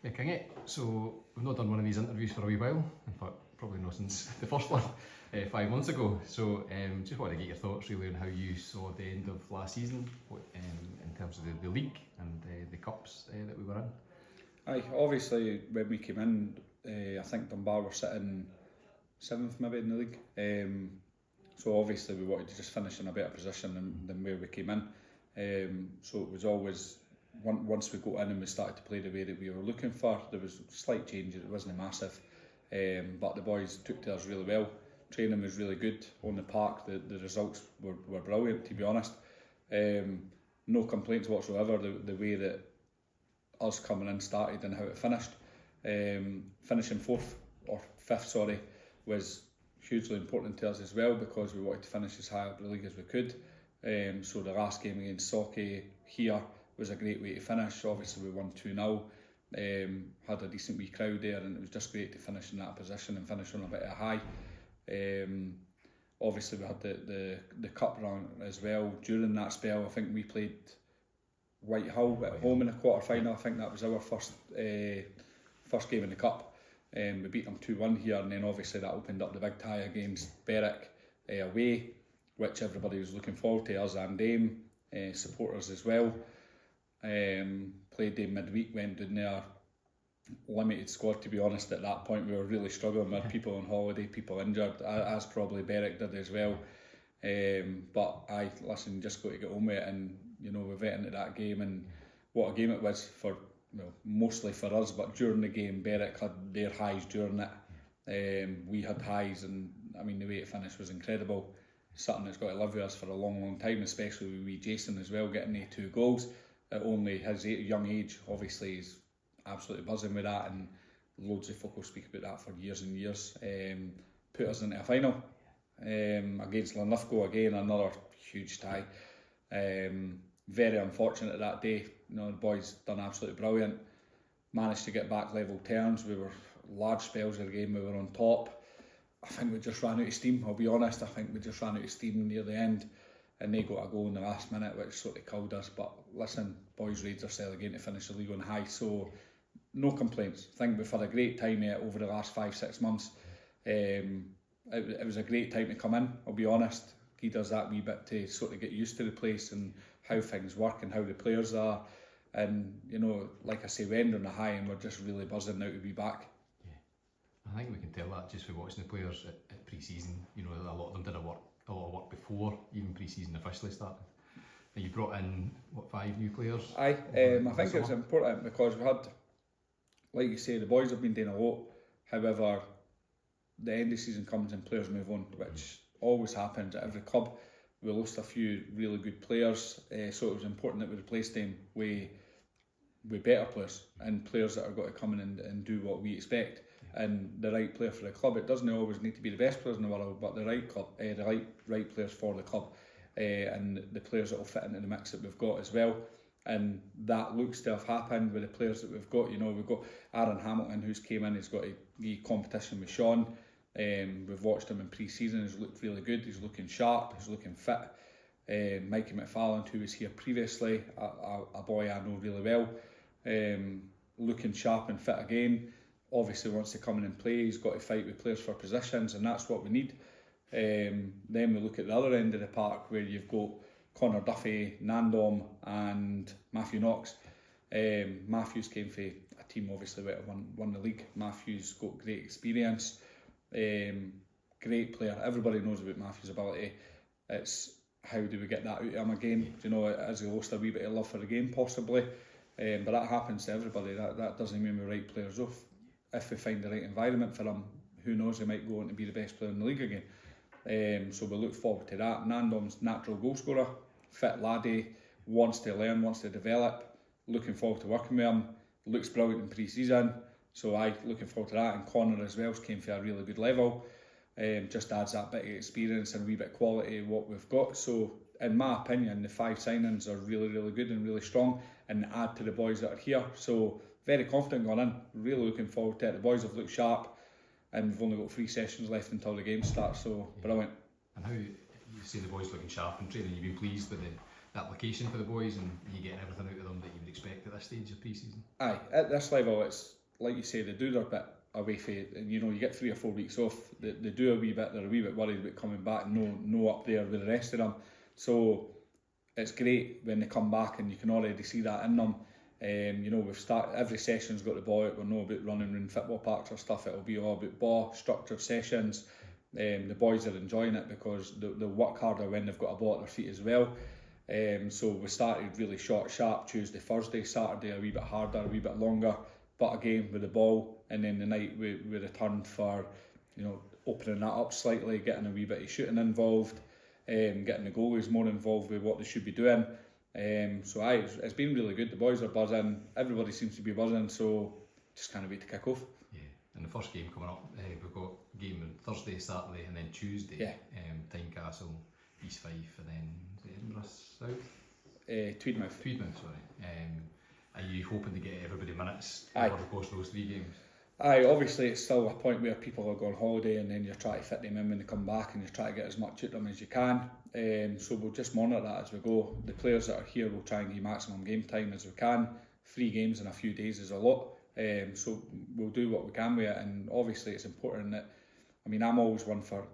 Yeah, Kingy. So we've not done one of these interviews for a wee while. In fact, probably not since the first one 5 months ago. So just wanted to get your thoughts really on how you saw the end of last season, in terms of the league and the cups that we were in. Aye, obviously when we came in, I think Dunbar were sitting 7th maybe in the league. So obviously we wanted to just finish in a better position than where we came in. So it was always, once we got in and we started to play the way that we were looking for, there was slight changes, it wasn't massive. But the boys took to us really well. Training was really good on the park, the results were brilliant, to be honest. No complaints whatsoever, the way that us coming in started and how it finished. Finishing 4th or 5th, was hugely important to us as well, because we wanted to finish as high up the league as we could. So the last game against Socky here was a great way to finish. Obviously we won 2-0, had a decent wee crowd there, and it was just great to finish in that position and finish on a bit of a high. Obviously we had the cup run as well. During that spell, I think we played Whitehill at home in the quarter final. I think that was our first game in the cup. We beat them 2-1 here, and then obviously that opened up the big tie against Berwick away, which everybody was looking forward to, us and Dame, supporters as well. Played Dame midweek, went down there, limited squad, to be honest. At that point we were really struggling with people on holiday, people injured, as probably Berwick did as well. But just got to get on with it, and we went into that game, and what a game it was for, mostly for us, but during the game Berwick had their highs during it. We had highs, and I mean the way it finished was incredible. Something that's got to live with us for a long time, especially with wee Jason as well, getting the 2 goals at only his young age. Obviously he's absolutely buzzing with that, and loads of folk will speak about that for years and years. Put us into a final against Linlithgow again, another huge tie. Very unfortunate that day. The boys done absolutely brilliant. Managed to get back level terms. We were large spells of the game. We were on top. I think we just ran out of steam. I'll be honest. I think we just ran out of steam near the end, and they got a goal in the last minute, which sort of killed us. But listen, boys raised themselves again to finish the league on high. So no complaints. I think we've had a great time here over the last 5-6 months. It was a great time to come in. I'll be honest. He does that wee bit to sort of get used to the place and how things work and how the players are. And like I say, we end on a high, and we're just really buzzing now to be back. Yeah, I think we can tell that just for watching the players at pre-season. A lot of them did a lot of work before even pre-season officially started. And you brought in 5 new players? Aye, I think it's important because we had, like you say, the boys have been doing a lot. However, the end of the season comes and players move on, which always happens at every club. We lost a few really good players, so it was important that we replaced them with better players, and players that are going to come in and do what we expect, and the right player for the club. It doesn't always need to be the best players in the world, but the right club, the right players for the club, and the players that will fit into the mix that we've got as well. And that looks to have happened with the players that we've got. We've got Aaron Hamilton, who's came in. He's got a competition with Sean. We've watched him in pre-season. He's looked really good. He's looking sharp. He's looking fit. Mikey McFarland, who was here previously, a boy I know really well, looking sharp and fit again. Obviously wants to come in and play. He's got to fight with players for positions, and that's what we need. Then we look at the other end of the park, where you've got Connor Duffy, Nandom and Matthew Knox. Matthew's came for a team obviously that won the league. Matthew's got great experience. Great player. Everybody knows about Matthew's ability. It's how do we get that out of him again? Has he lost a wee bit of love for the game possibly? But that happens to everybody. That doesn't mean we write players off. If we find the right environment for him, who knows, he might go on to be the best player in the league again. So we look forward to that. Nandom's natural goal scorer, fit laddie, wants to learn, wants to develop. Looking forward to working with him. Looks brilliant in pre-season. So looking forward to that. And Connor as well came for a really good level. Just adds that bit of experience and a wee bit of quality of what we've got. So in my opinion, the 5 signings are really, really good and really strong, and add to the boys that are here. So very confident going in. Really looking forward to it. The boys have looked sharp, and we've only got 3 sessions left until the game starts. So brilliant. And how you see the boys looking sharp in training? You've been pleased with application for the boys, and you getting everything out of them that you would expect at this stage of pre-season? Aye, at this level, it's like you say, they do their bit away from it, and you get 3 or 4 weeks off. They do a wee bit. They're a wee bit worried about coming back. No up there with the rest of them. So it's great when they come back, and you can already see that in them. We've started, every session's got the ball out. We're not about running around football parks or stuff. It'll be all about ball, structured sessions. The boys are enjoying it because they'll work harder when they've got a ball at their feet as well. So we started really short, sharp Tuesday, Thursday, Saturday a wee bit harder, a wee bit longer, but again with the ball, and then the night we returned for, opening that up slightly, getting a wee bit of shooting involved, getting the goalies more involved with what they should be doing. It's been really good. The boys are buzzing, everybody seems to be buzzing, so just can't wait to kick off. Yeah, and the first game coming up, we've got game on Thursday, Saturday, and then Tuesday. Yeah. Tynecastle, East Fife, and then Edinburgh South? Tweedmouth, sorry. Are you hoping to get everybody minutes Aye. over the course of those 3 games? Aye, obviously it's still a point where people are going holiday, and then you're trying to fit them in when they come back, and you're trying to get as much out of them as you can. So we'll just monitor that as we go. The players that are here will try and give maximum game time as we can. 3 games in a few days is a lot. So we'll do what we can with it, and obviously it's important that, I'm always one for,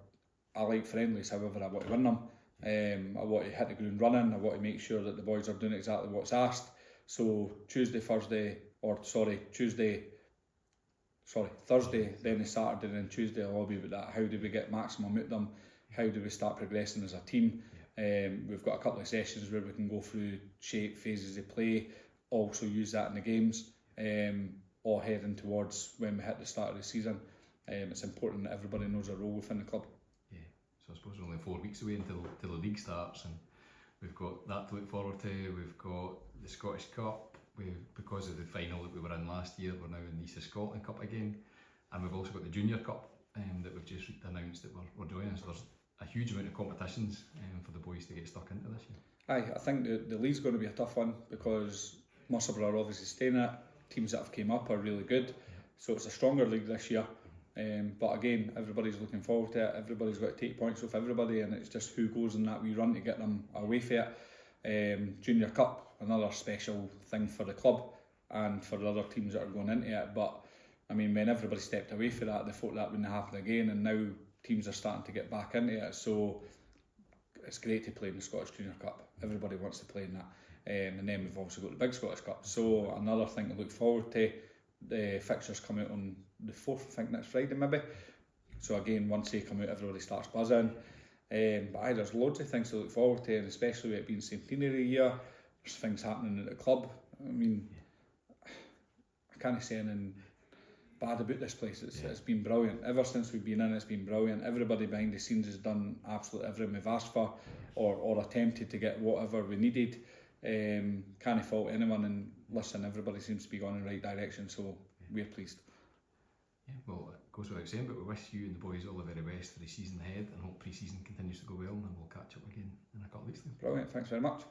I like friendlies, however I want to win them. I want to hit the ground running. I want to make sure that the boys are doing exactly what's asked. So Thursday, then the Saturday, and then Tuesday I'll all be about that. How do we get maximum out of them? How do we start progressing as a team? We've got a couple of sessions where we can go through shape, phases of play, also use that in the games, all heading towards when we hit the start of the season. It's important that everybody knows their role within the club. So I suppose we're only 4 weeks away until the league starts, and we've got that to look forward to. We've got the Scottish Cup. Because of the final that we were in last year, we're now in the EoS Qualifying Cup again, and we've also got the Junior Cup that we've just announced that we're joining. So there's a huge amount of competitions for the boys to get stuck into this year. Aye, I think the league's going to be a tough one because Musselburgh are obviously staying in it. Teams that have came up are really good, so it's a stronger league this year. But again, everybody's looking forward to it. Everybody's got to take points off everybody, and it's just who goes in that wee run to get them away from it. Junior Cup, another special thing for the club and for the other teams that are going into it. But when everybody stepped away from that, they thought that wouldn't happen again, and now teams are starting to get back into it. So it's great to play in the Scottish Junior Cup. Everybody wants to play in that. And then we've also got the big Scottish Cup. So another thing to look forward to. The fixtures come out on the 4th, I think next Friday maybe. So again, once they come out, everybody starts buzzing. But there's loads of things to look forward to, and especially with it being centenary year, there's things happening at the club. I can't say anything bad about this place. It's been brilliant. Ever since we've been in, it's been brilliant. Everybody behind the scenes has done absolutely everything we've asked for, or attempted to get whatever we needed. Can't fault anyone, and listen, everybody seems to be going in the right direction, so we're pleased. Well, it goes without saying, but we wish you and the boys all the very best for the season ahead, and hope pre-season continues to go well, and we'll catch up again in a couple of weeks. Brilliant, thanks very much.